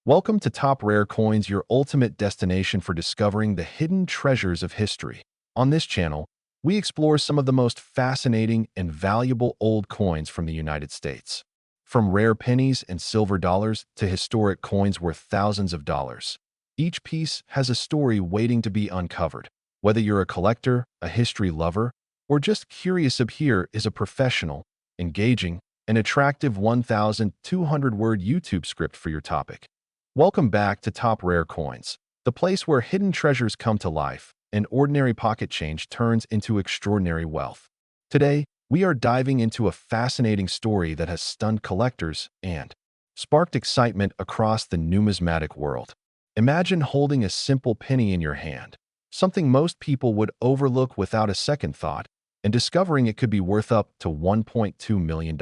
Welcome to Top Rare Coins, your ultimate destination for discovering the hidden treasures of history. On this channel, we explore some of the most fascinating and valuable old coins from the United States. From rare pennies and silver dollars to historic coins worth thousands of dollars, each piece has a story waiting to be uncovered. Whether you're a collector, a history lover, or just curious, here is a professional, engaging, and attractive 1,200-word YouTube script for your topic. Welcome back to Top Rare Coins, the place where hidden treasures come to life and ordinary pocket change turns into extraordinary wealth. Today, we are diving into a fascinating story that has stunned collectors and sparked excitement across the numismatic world. Imagine holding a simple penny in your hand, something most people would overlook without a second thought, and discovering it could be worth up to $1.2 million.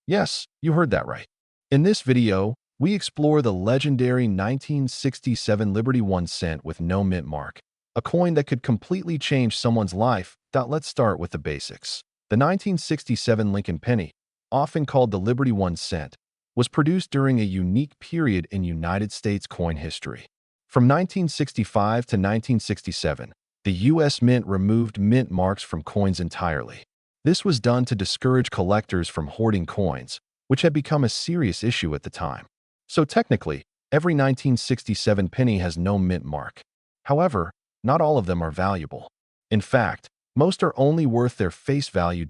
Yes, you heard that right. In this video, we explore the legendary 1967 Liberty 1 cent with no mint mark, a coin that could completely change someone's life. Let's start with the basics. The 1967 Lincoln penny, often called the Liberty 1 cent, was produced during a unique period in United States coin history. From 1965 to 1967, the U.S. Mint removed mint marks from coins entirely. This was done to discourage collectors from hoarding coins, which had become a serious issue at the time. So technically, every 1967 penny has no mint mark. However, not all of them are valuable. In fact, most are only worth their face value.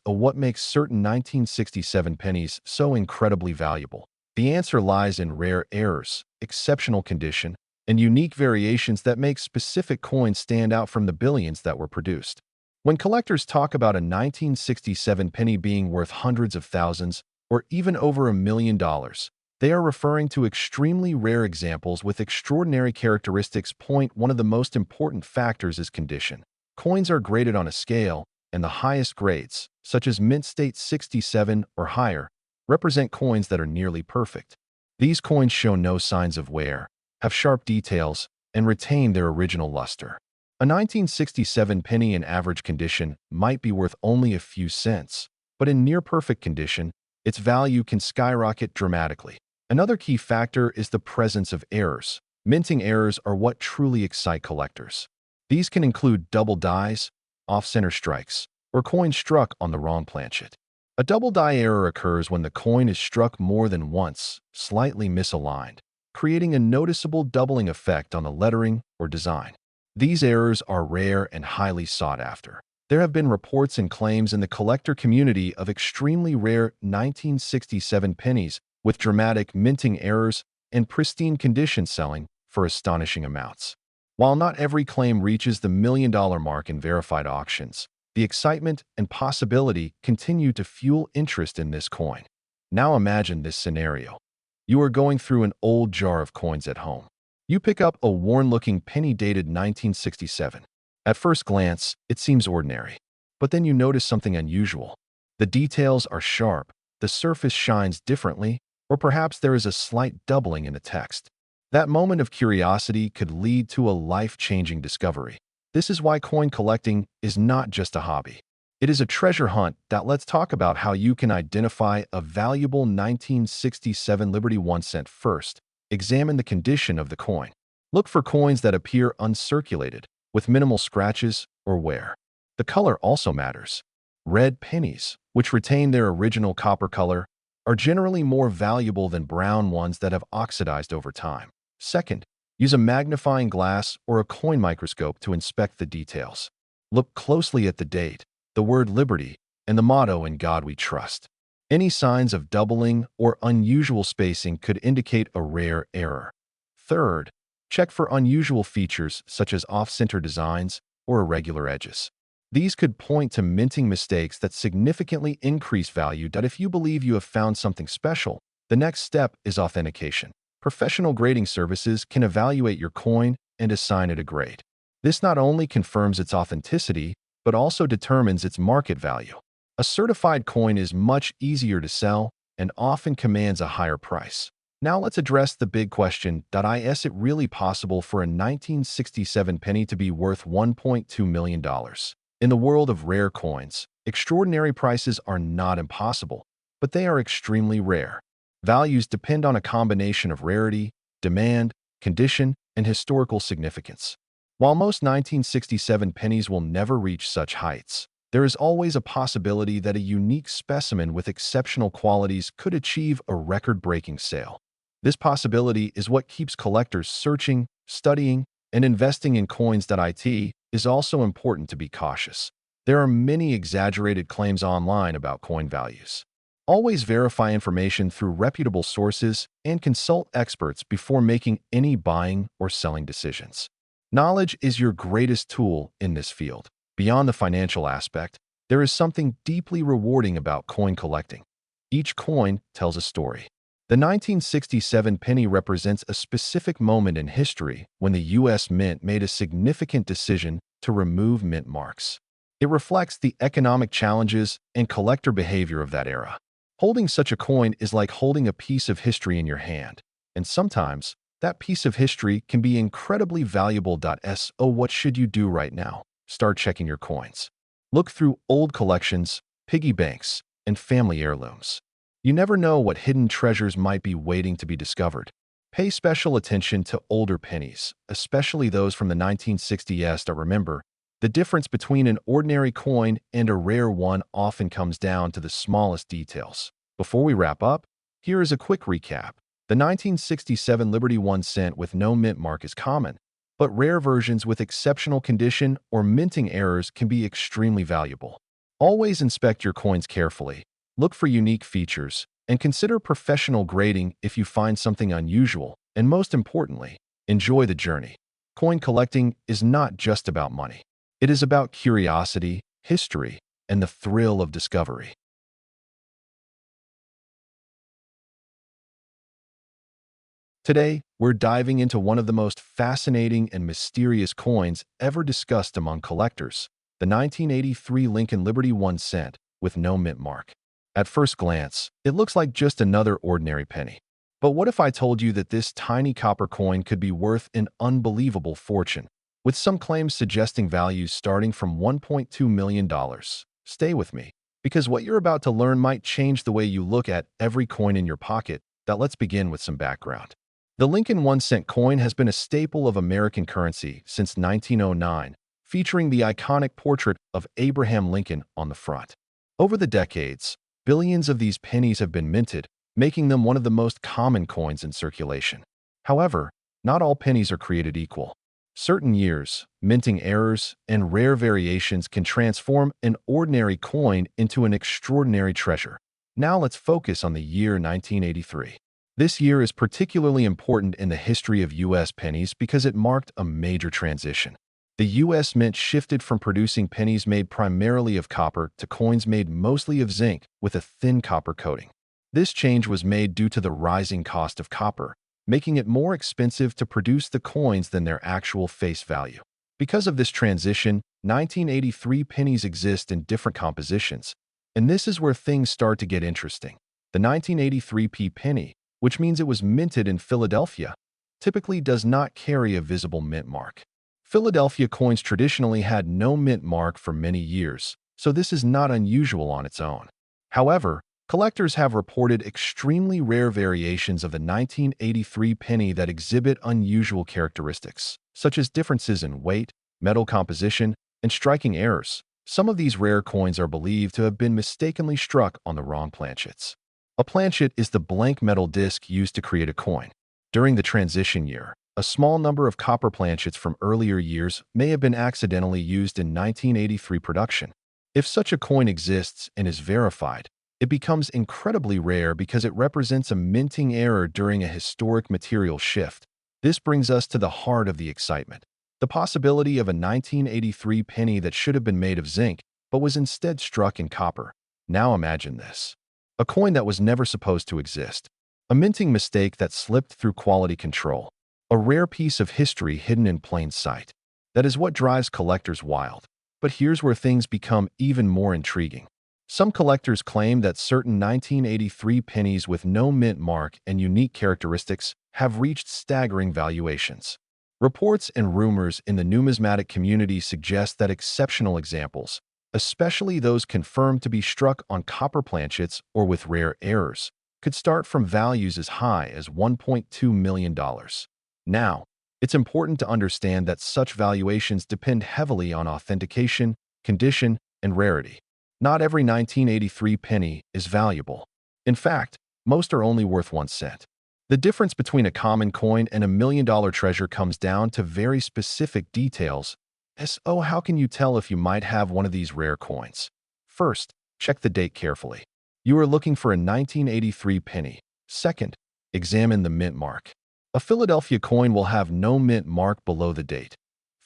What makes certain 1967 pennies so incredibly valuable? The answer lies in rare errors, exceptional condition, and unique variations that make specific coins stand out from the billions that were produced. When collectors talk about a 1967 penny being worth hundreds of thousands or even over $1 million, they are referring to extremely rare examples with extraordinary characteristics. One of the most important factors is condition. Coins are graded on a scale, and the highest grades, such as Mint State 67 or higher, represent coins that are nearly perfect. These coins show no signs of wear, have sharp details, and retain their original luster. A 1967 penny in average condition might be worth only a few cents, but in near-perfect condition, its value can skyrocket dramatically. Another key factor is the presence of errors. Minting errors are what truly excite collectors. These can include double dies, off-center strikes, or coins struck on the wrong planchet. A double die error occurs when the coin is struck more than once, slightly misaligned, creating a noticeable doubling effect on the lettering or design. These errors are rare and highly sought after. There have been reports and claims in the collector community of extremely rare 1967 pennies with dramatic minting errors and pristine condition selling for astonishing amounts. While not every claim reaches the $1 million mark in verified auctions, the excitement and possibility continue to fuel interest in this coin. Now imagine this scenario. You are going through an old jar of coins at home. You pick up a worn-looking penny dated 1967. At first glance, it seems ordinary, but then you notice something unusual. The details are sharp, the surface shines differently, or perhaps there is a slight doubling in the text. That moment of curiosity could lead to a life-changing discovery. This is why coin collecting is not just a hobby. It is a treasure hunt. Let's talk about how you can identify a valuable 1967 Liberty 1 cent first. Examine the condition of the coin. Look for coins that appear uncirculated, with minimal scratches or wear. The color also matters. Red pennies, which retain their original copper color, are generally more valuable than brown ones that have oxidized over time. Second, use a magnifying glass or a coin microscope to inspect the details. Look closely at the date, the word Liberty, and the motto "In God We Trust." Any signs of doubling or unusual spacing could indicate a rare error. Third, check for unusual features such as off-center designs or irregular edges. These could point to minting mistakes that significantly increase value. If you believe you have found something special, the next step is authentication. Professional grading services can evaluate your coin and assign it a grade. This not only confirms its authenticity, but also determines its market value. A certified coin is much easier to sell and often commands a higher price. Now let's address the big question: is it really possible for a 1967 penny to be worth $1.2 million? In the world of rare coins, extraordinary prices are not impossible, but they are extremely rare. Values depend on a combination of rarity, demand, condition, and historical significance. While most 1967 pennies will never reach such heights, there is always a possibility that a unique specimen with exceptional qualities could achieve a record-breaking sale. This possibility is what keeps collectors searching, studying, and investing in coins. It is also important to be cautious. There are many exaggerated claims online about coin values. Always verify information through reputable sources and consult experts before making any buying or selling decisions. Knowledge is your greatest tool in this field. Beyond the financial aspect, there is something deeply rewarding about coin collecting. Each coin tells a story. The 1967 penny represents a specific moment in history when the U.S. Mint made a significant decision to remove mint marks. It reflects the economic challenges and collector behavior of that era. Holding such a coin is like holding a piece of history in your hand, and sometimes that piece of history can be incredibly valuable. So what should you do right now? Start checking your coins. Look through old collections, piggy banks, and family heirlooms. You never know what hidden treasures might be waiting to be discovered. Pay special attention to older pennies, especially those from the 1960s. Remember, the difference between an ordinary coin and a rare one often comes down to the smallest details. Before we wrap up, here is a quick recap. The 1967 Liberty 1 cent with no mint mark is common, but rare versions with exceptional condition or minting errors can be extremely valuable. Always inspect your coins carefully, look for unique features, and consider professional grading if you find something unusual, and most importantly, enjoy the journey. Coin collecting is not just about money. It is about curiosity, history, and the thrill of discovery. Today, we're diving into one of the most fascinating and mysterious coins ever discussed among collectors, the 1983 Lincoln Liberty 1 cent with no mint mark. At first glance, it looks like just another ordinary penny. But what if I told you that this tiny copper coin could be worth an unbelievable fortune, with some claims suggesting values starting from $1.2 million? Stay with me, because what you're about to learn might change the way you look at every coin in your pocket. Let's begin with some background. The Lincoln 1 cent coin has been a staple of American currency since 1909, featuring the iconic portrait of Abraham Lincoln on the front. Over the decades, billions of these pennies have been minted, making them one of the most common coins in circulation. However, not all pennies are created equal. Certain years, minting errors, and rare variations can transform an ordinary coin into an extraordinary treasure. Now let's focus on the year 1983. This year is particularly important in the history of U.S. pennies because it marked a major transition. The U.S. Mint shifted from producing pennies made primarily of copper to coins made mostly of zinc with a thin copper coating. This change was made due to the rising cost of copper, making it more expensive to produce the coins than their actual face value. Because of this transition, 1983 pennies exist in different compositions, and this is where things start to get interesting. The 1983 p penny, which means it was minted in Philadelphia, typically does not carry a visible mint mark. Philadelphia coins traditionally had no mint mark for many years, so this is not unusual on its own. However, collectors have reported extremely rare variations of the 1983 penny that exhibit unusual characteristics, such as differences in weight, metal composition, and striking errors. Some of these rare coins are believed to have been mistakenly struck on the wrong planchets. A planchet is the blank metal disc used to create a coin. During the transition year, a small number of copper planchets from earlier years may have been accidentally used in 1983 production. If such a coin exists and is verified, it becomes incredibly rare because it represents a minting error during a historic material shift. This brings us to the heart of the excitement. The possibility of a 1983 penny that should have been made of zinc, but was instead struck in copper. Now imagine this. A coin that was never supposed to exist. A minting mistake that slipped through quality control. A rare piece of history hidden in plain sight. That is what drives collectors wild. But here's where things become even more intriguing. Some collectors claim that certain 1983 pennies with no mint mark and unique characteristics have reached staggering valuations. Reports and rumors in the numismatic community suggest that exceptional examples, especially those confirmed to be struck on copper planchets or with rare errors, could start from values as high as $1.2 million. Now, it's important to understand that such valuations depend heavily on authentication, condition, and rarity. Not every 1983 penny is valuable. In fact, most are only worth 1 cent. The difference between a common coin and a $1 million treasure comes down to very specific details. So how can you tell if you might have one of these rare coins? First, check the date carefully. You are looking for a 1983 penny. Second, examine the mint mark. A Philadelphia coin will have no mint mark below the date.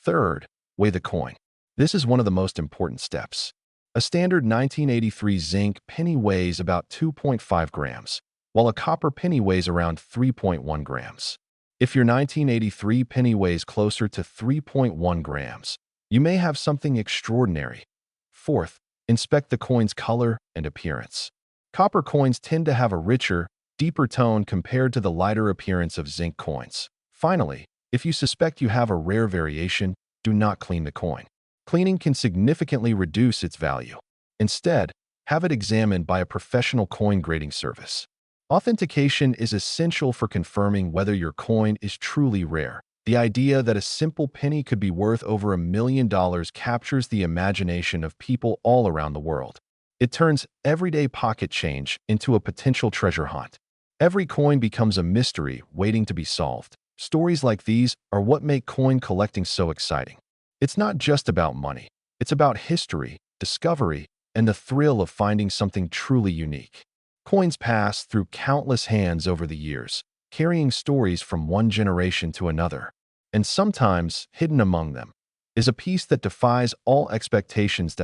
Third, weigh the coin. This is one of the most important steps. A standard 1983 zinc penny weighs about 2.5 grams, while a copper penny weighs around 3.1 grams. If your 1983 penny weighs closer to 3.1 grams, you may have something extraordinary. Fourth, inspect the coin's color and appearance. Copper coins tend to have a richer, deeper tone compared to the lighter appearance of zinc coins. Finally, if you suspect you have a rare variation, do not clean the coin. Cleaning can significantly reduce its value. Instead, have it examined by a professional coin grading service. Authentication is essential for confirming whether your coin is truly rare. The idea that a simple penny could be worth over $1 million captures the imagination of people all around the world. It turns everyday pocket change into a potential treasure hunt. Every coin becomes a mystery waiting to be solved. Stories like these are what make coin collecting so exciting. It's not just about money. It's about history, discovery, and the thrill of finding something truly unique. Coins pass through countless hands over the years, carrying stories from one generation to another. And sometimes, hidden among them, is a piece that defies all expectations.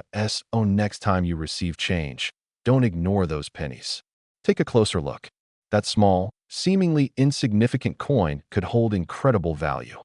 Next time you receive change, don't ignore those pennies. Take a closer look. That small, seemingly insignificant coin could hold incredible value.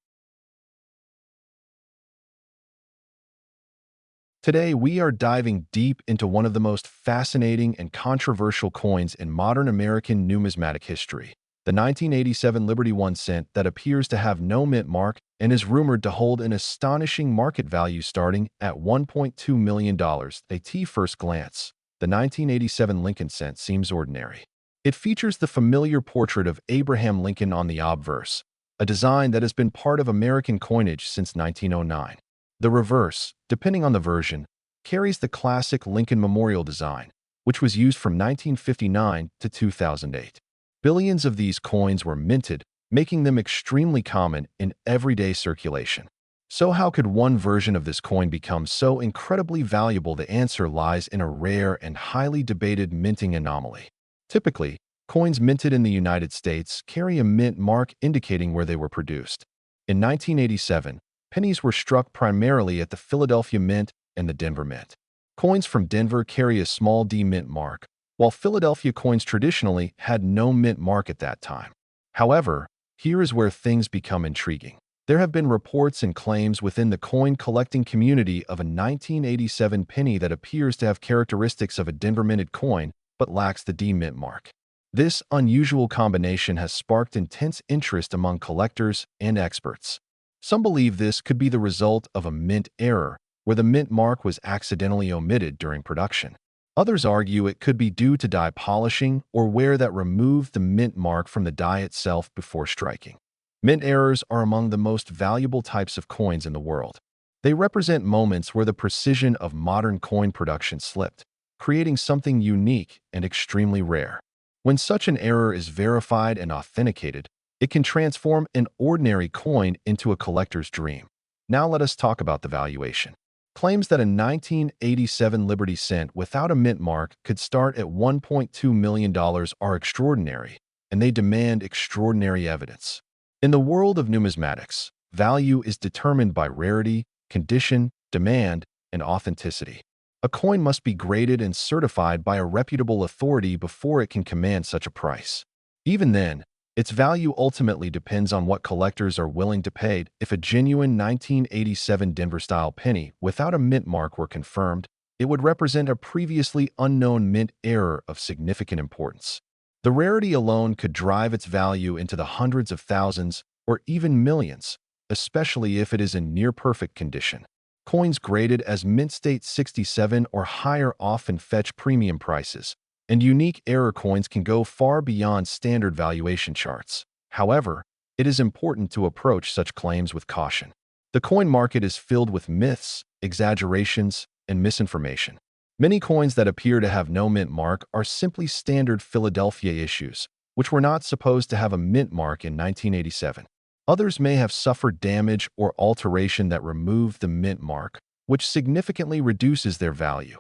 Today, we are diving deep into one of the most fascinating and controversial coins in modern American numismatic history, the 1987 Liberty 1 cent that appears to have no mint mark and is rumored to hold an astonishing market value starting at $1.2 million. At first glance, the 1987 Lincoln cent seems ordinary. It features the familiar portrait of Abraham Lincoln on the obverse, a design that has been part of American coinage since 1909. The reverse, depending on the version, carries the classic Lincoln Memorial design, which was used from 1959 to 2008. Billions of these coins were minted, making them extremely common in everyday circulation. So how could one version of this coin become so incredibly valuable? The answer lies in a rare and highly debated minting anomaly. Typically, coins minted in the United States carry a mint mark indicating where they were produced. In 1987, pennies were struck primarily at the Philadelphia Mint and the Denver Mint. Coins from Denver carry a small D mint mark, while Philadelphia coins traditionally had no mint mark at that time. However, here is where things become intriguing. There have been reports and claims within the coin collecting community of a 1987 penny that appears to have characteristics of a Denver minted coin but lacks the D mint mark. This unusual combination has sparked intense interest among collectors and experts. Some believe this could be the result of a mint error, where the mint mark was accidentally omitted during production. Others argue it could be due to die polishing or wear that removed the mint mark from the die itself before striking. Mint errors are among the most valuable types of coins in the world. They represent moments where the precision of modern coin production slipped, creating something unique and extremely rare. When such an error is verified and authenticated, it can transform an ordinary coin into a collector's dream. Now let us talk about the valuation. Claims that a 1987 Liberty cent without a mint mark could start at $1.2 million are extraordinary, and they demand extraordinary evidence. In the world of numismatics, value is determined by rarity, condition, demand, and authenticity. A coin must be graded and certified by a reputable authority before it can command such a price. Even then, its value ultimately depends on what collectors are willing to pay. If a genuine 1987 Denver-style penny without a mint mark were confirmed, it would represent a previously unknown mint error of significant importance. The rarity alone could drive its value into the hundreds of thousands or even millions, especially if it is in near-perfect condition. Coins graded as mint state 67 or higher often fetch premium prices, and unique error coins can go far beyond standard valuation charts. However, it is important to approach such claims with caution. The coin market is filled with myths, exaggerations, and misinformation. Many coins that appear to have no mint mark are simply standard Philadelphia issues, which were not supposed to have a mint mark in 1987. Others may have suffered damage or alteration that removed the mint mark, which significantly reduces their value.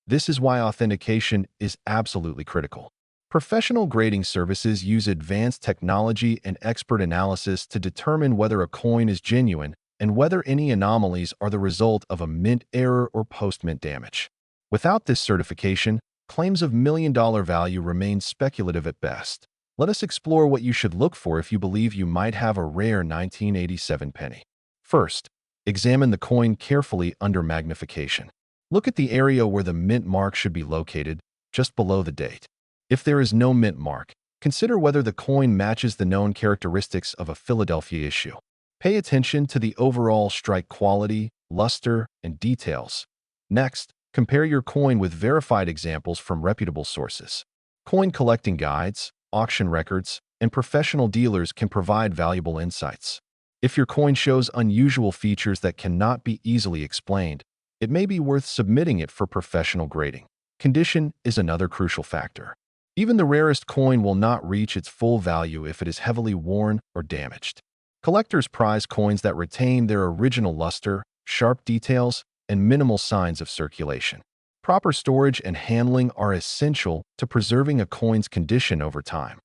This is why authentication is absolutely critical. Professional grading services use advanced technology and expert analysis to determine whether a coin is genuine and whether any anomalies are the result of a mint error or post-mint damage. Without this certification, claims of million-dollar value remain speculative at best. Let us explore what you should look for if you believe you might have a rare 1987 penny. First, examine the coin carefully under magnification. Look at the area where the mint mark should be located, just below the date. If there is no mint mark, consider whether the coin matches the known characteristics of a Philadelphia issue. Pay attention to the overall strike quality, luster, and details. Next, compare your coin with verified examples from reputable sources. Coin collecting guides, auction records, and professional dealers can provide valuable insights. If your coin shows unusual features that cannot be easily explained, it may be worth submitting it for professional grading. Condition is another crucial factor. Even the rarest coin will not reach its full value if it is heavily worn or damaged. Collectors prize coins that retain their original luster, sharp details, and minimal signs of circulation. Proper storage and handling are essential to preserving a coin's condition over time.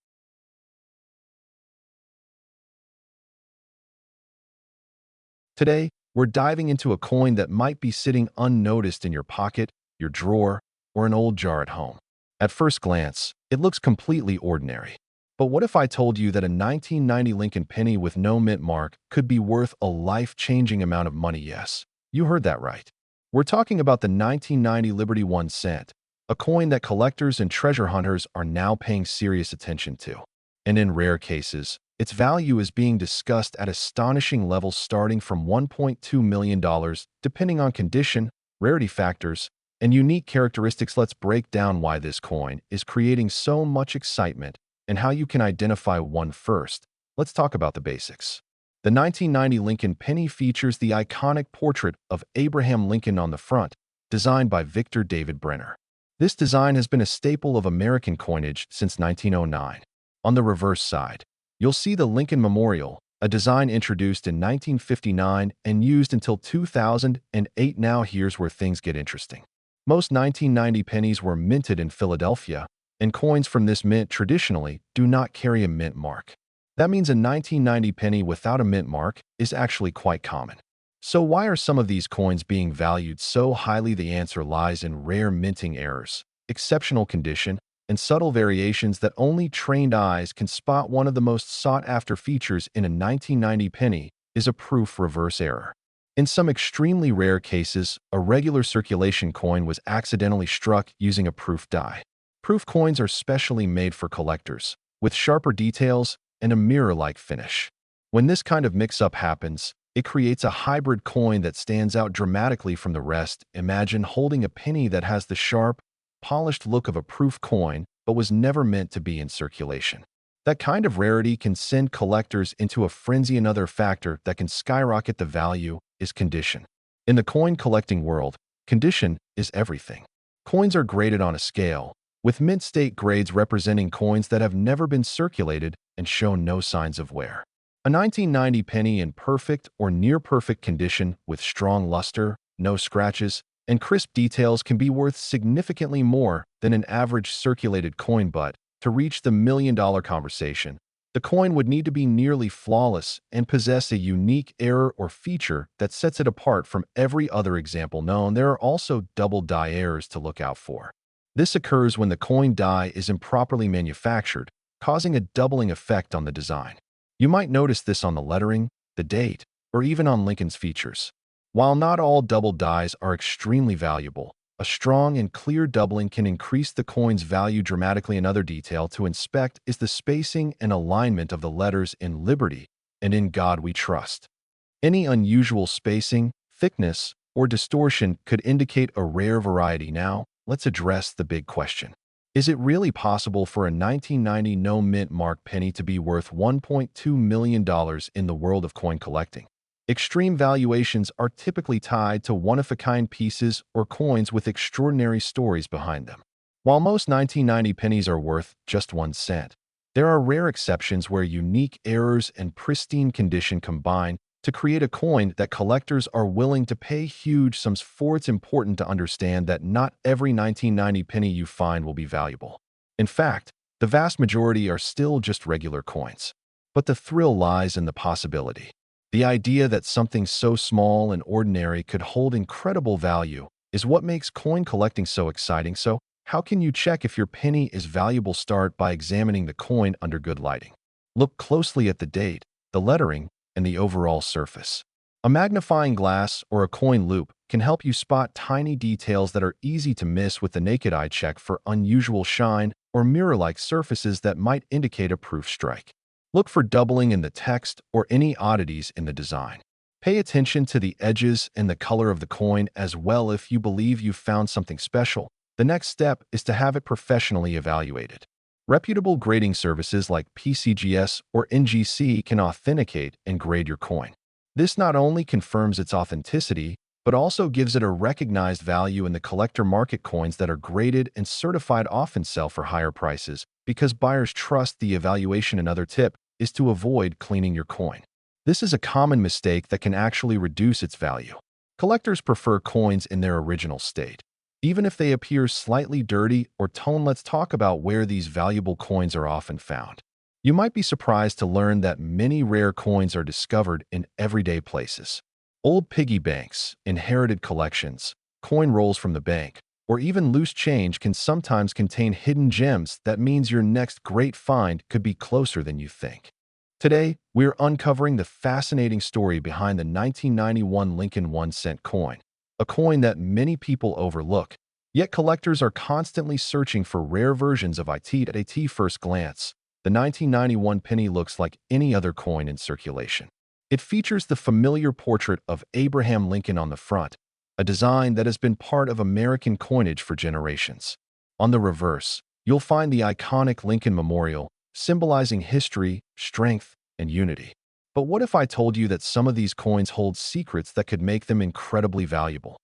Today, we're diving into a coin that might be sitting unnoticed in your pocket, your drawer, or an old jar at home. At first glance, it looks completely ordinary. But what if I told you that a 1990 Lincoln penny with no mint mark could be worth a life-changing amount of money? Yes, you heard that right. We're talking about the 1990 Liberty 1 cent, a coin that collectors and treasure hunters are now paying serious attention to. And in rare cases, its value is being discussed at astonishing levels starting from $1.2 million, depending on condition, rarity factors, and unique characteristics. Let's break down why this coin is creating so much excitement and how you can identify one first. Let's talk about the basics. The 1990 Lincoln penny features the iconic portrait of Abraham Lincoln on the front, designed by Victor David Brenner. This design has been a staple of American coinage since 1909. On the reverse side, you'll see the Lincoln Memorial, a design introduced in 1959 and used until 2008. Now here's where things get interesting. Most 1990 pennies were minted in Philadelphia, and coins from this mint traditionally do not carry a mint mark. That means a 1990 penny without a mint mark is actually quite common. So why are some of these coins being valued so highly? The answer lies in rare minting errors, exceptional condition, and subtle variations that only trained eyes can spot. One of the most sought-after features in a 1990 penny is a proof reverse error. In some extremely rare cases, a regular circulation coin was accidentally struck using a proof die. Proof coins are specially made for collectors, with sharper details and a mirror-like finish. When this kind of mix-up happens, it creates a hybrid coin that stands out dramatically from the rest. Imagine holding a penny that has the sharp, polished look of a proof coin, but was never meant to be in circulation. That kind of rarity can send collectors into a frenzy. Another factor that can skyrocket the value is condition. In the coin collecting world, condition is everything. Coins are graded on a scale, with mint state grades representing coins that have never been circulated and show no signs of wear. A 1990 penny in perfect or near-perfect condition with strong luster, no scratches, and crisp details can be worth significantly more than an average circulated coin. But to reach the million-dollar conversation, the coin would need to be nearly flawless and possess a unique error or feature that sets it apart from every other example known. There are also double die errors to look out for. This occurs when the coin die is improperly manufactured, causing a doubling effect on the design. You might notice this on the lettering, the date, or even on Lincoln's features. While not all double dies are extremely valuable, a strong and clear doubling can increase the coin's value dramatically. Another detail to inspect is the spacing and alignment of the letters in Liberty and In God We Trust. Any unusual spacing, thickness, or distortion could indicate a rare variety. Now, let's address the big question. Is it really possible for a 1990 no-mint mark penny to be worth $1.2 million in the world of coin collecting? Extreme valuations are typically tied to one-of-a-kind pieces or coins with extraordinary stories behind them. While most 1990 pennies are worth just 1 cent, there are rare exceptions where unique errors and pristine condition combine to create a coin that collectors are willing to pay huge sums for. It's important to understand that not every 1990 penny you find will be valuable. In fact, the vast majority are still just regular coins. But the thrill lies in the possibility. The idea that something so small and ordinary could hold incredible value is what makes coin collecting so exciting. So, how can you check if your penny is valuable? Start by examining the coin under good lighting. Look closely at the date, the lettering, and the overall surface. A magnifying glass or a coin loupe can help you spot tiny details that are easy to miss with the naked eye. Check for unusual shine or mirror-like surfaces that might indicate a proof strike. Look for doubling in the text or any oddities in the design. Pay attention to the edges and the color of the coin as well. If you believe you've found something special, the next step is to have it professionally evaluated. Reputable grading services like PCGS or NGC can authenticate and grade your coin. This not only confirms its authenticity, but also gives it a recognized value in the collector market. Coins that are graded and certified often sell for higher prices because buyers trust the evaluation. Another tip is to avoid cleaning your coin. This is a common mistake that can actually reduce its value. Collectors prefer coins in their original state, even if they appear slightly dirty or torn. Let's talk about where these valuable coins are often found. You might be surprised to learn that many rare coins are discovered in everyday places. Old piggy banks, inherited collections, coin rolls from the bank, or even loose change can sometimes contain hidden gems. That means your next great find could be closer than you think. Today, we're uncovering the fascinating story behind the 1991 Lincoln 1-cent coin, a coin that many people overlook, yet collectors are constantly searching for rare versions of it. At a first glance, the 1991 penny looks like any other coin in circulation. It features the familiar portrait of Abraham Lincoln on the front, a design that has been part of American coinage for generations. On the reverse, you'll find the iconic Lincoln Memorial, symbolizing history, strength, and unity. But what if I told you that some of these coins hold secrets that could make them incredibly valuable?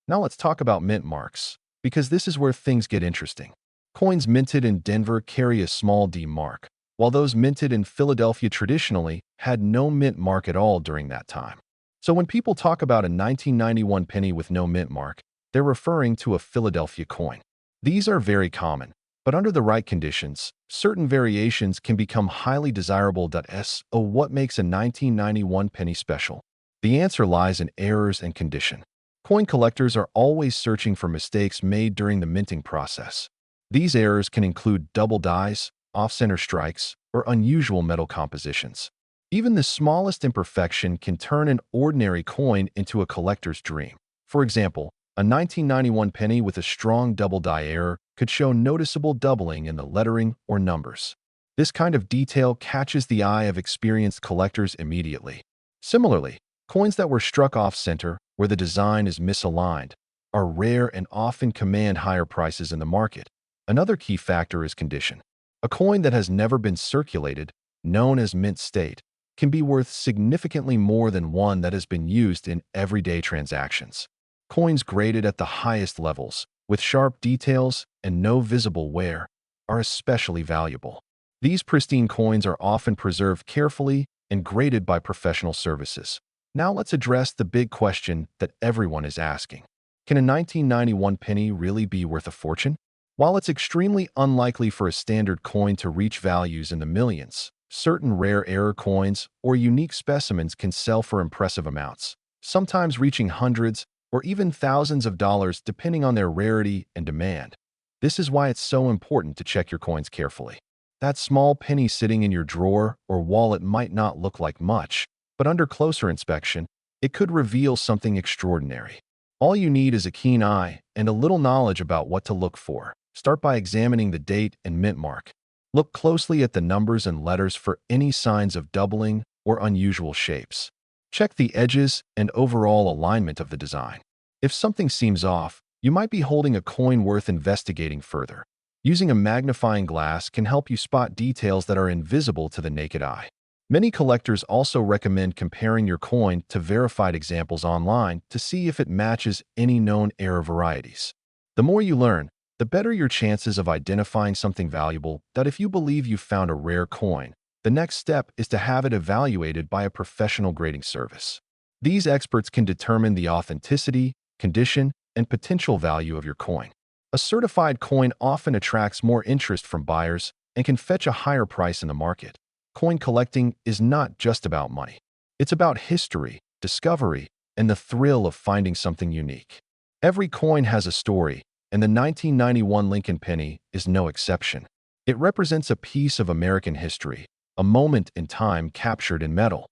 Now let's talk about mint marks, because this is where things get interesting. Coins minted in Denver carry a small D mark, while those minted in Philadelphia traditionally had no mint mark at all during that time. So when people talk about a 1991 penny with no mint mark, they're referring to a Philadelphia coin. These are very common, but under the right conditions, certain variations can become highly desirable. So what makes a 1991 penny special? The answer lies in errors and condition. Coin collectors are always searching for mistakes made during the minting process. These errors can include double dies, off-center strikes, or unusual metal compositions. Even the smallest imperfection can turn an ordinary coin into a collector's dream. For example, a 1991 penny with a strong double die error could show noticeable doubling in the lettering or numbers. This kind of detail catches the eye of experienced collectors immediately. Similarly, coins that were struck off-center, where the design is misaligned, are rare and often command higher prices in the market. Another key factor is condition. A coin that has never been circulated, known as mint state, can be worth significantly more than one that has been used in everyday transactions. Coins graded at the highest levels, with sharp details and no visible wear, are especially valuable. These pristine coins are often preserved carefully and graded by professional services. Now let's address the big question that everyone is asking. Can a 1991 penny really be worth a fortune? While it's extremely unlikely for a standard coin to reach values in the millions, certain rare error coins or unique specimens can sell for impressive amounts, sometimes reaching hundreds or even thousands of dollars depending on their rarity and demand. This is why it's so important to check your coins carefully. That small penny sitting in your drawer or wallet might not look like much, but under closer inspection, it could reveal something extraordinary. All you need is a keen eye and a little knowledge about what to look for. Start by examining the date and mint mark. Look closely at the numbers and letters for any signs of doubling or unusual shapes. Check the edges and overall alignment of the design. If something seems off, you might be holding a coin worth investigating further. Using a magnifying glass can help you spot details that are invisible to the naked eye. Many collectors also recommend comparing your coin to verified examples online to see if it matches any known error varieties. The more you learn, the better your chances of identifying something valuable. That if you believe you've found a rare coin, the next step is to have it evaluated by a professional grading service. These experts can determine the authenticity, condition, and potential value of your coin. A certified coin often attracts more interest from buyers and can fetch a higher price in the market. Coin collecting is not just about money. It's about history, discovery, and the thrill of finding something unique. Every coin has a story, and the 1991 Lincoln penny is no exception. It represents a piece of American history, a moment in time captured in metal.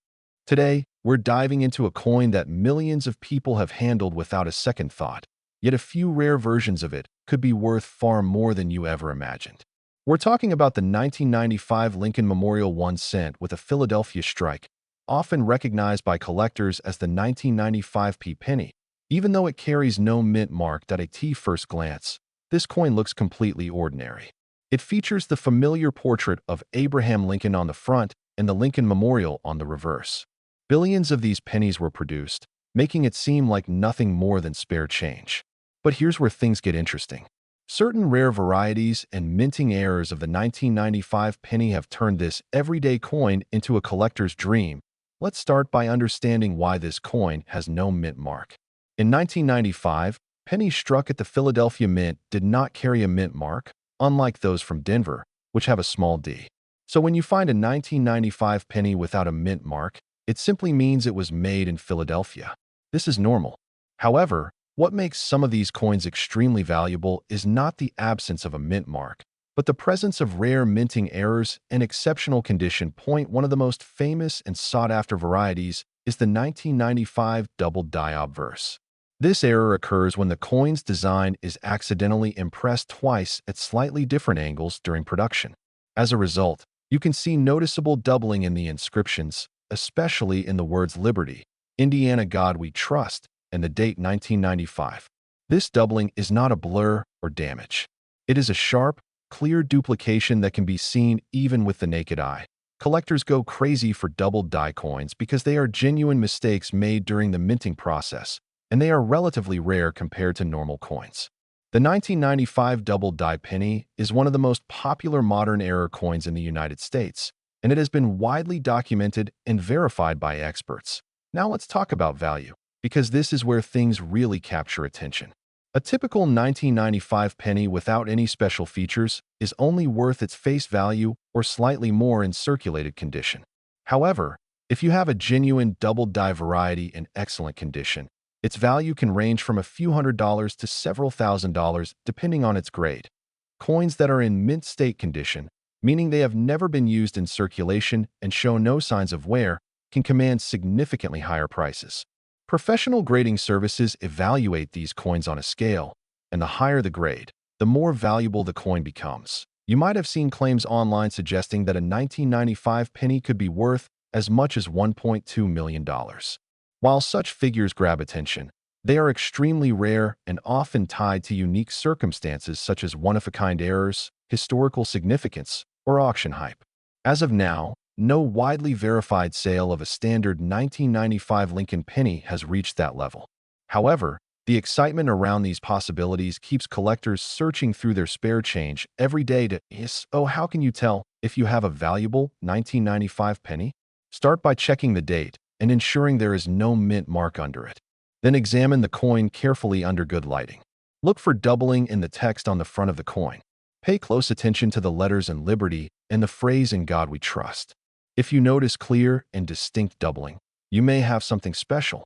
Today, we're diving into a coin that millions of people have handled without a second thought, yet a few rare versions of it could be worth far more than you ever imagined. We're talking about the 1995 Lincoln Memorial 1 cent with a Philadelphia strike, often recognized by collectors as the 1995 P penny. Even though it carries no mint mark at a first glance, this coin looks completely ordinary. It features the familiar portrait of Abraham Lincoln on the front and the Lincoln Memorial on the reverse. Billions of these pennies were produced, making it seem like nothing more than spare change. But here's where things get interesting. Certain rare varieties and minting errors of the 1995 penny have turned this everyday coin into a collector's dream. Let's start by understanding why this coin has no mint mark. In 1995, pennies struck at the Philadelphia Mint did not carry a mint mark, unlike those from Denver, which have a small d. So when you find a 1995 penny without a mint mark, it simply means it was made in Philadelphia. This is normal. However, what makes some of these coins extremely valuable is not the absence of a mint mark, but the presence of rare minting errors and exceptional condition. One of the most famous and sought-after varieties is the 1995 double die obverse. This error occurs when the coin's design is accidentally impressed twice at slightly different angles during production. As a result, you can see noticeable doubling in the inscriptions, especially in the words Liberty, Indiana God We Trust, and the date 1995. This doubling is not a blur or damage. It is a sharp, clear duplication that can be seen even with the naked eye. Collectors go crazy for double die coins because they are genuine mistakes made during the minting process, and they are relatively rare compared to normal coins. The 1995 double die penny is one of the most popular modern era coins in the United States, and it has been widely documented and verified by experts. Now let's talk about value, because this is where things really capture attention. A typical 1995 penny without any special features is only worth its face value or slightly more in circulated condition. However, if you have a genuine double die variety in excellent condition, its value can range from a few $100s to several $1,000s depending on its grade. Coins that are in mint state condition, meaning they have never been used in circulation and show no signs of wear, can command significantly higher prices. Professional grading services evaluate these coins on a scale, and the higher the grade, the more valuable the coin becomes. You might have seen claims online suggesting that a 1995 penny could be worth as much as $1.2 million. While such figures grab attention, they are extremely rare and often tied to unique circumstances such as one-of-a-kind errors, historical significance, or auction hype. As of now, no widely verified sale of a standard 1995 Lincoln penny has reached that level. However, the excitement around these possibilities keeps collectors searching through their spare change every day to how can you tell if you have a valuable 1995 penny? Start by checking the date and ensuring there is no mint mark under it. Then examine the coin carefully under good lighting. Look for doubling in the text on the front of the coin. Pay close attention to the letters in Liberty and the phrase In God We Trust. If you notice clear and distinct doubling, you may have something special.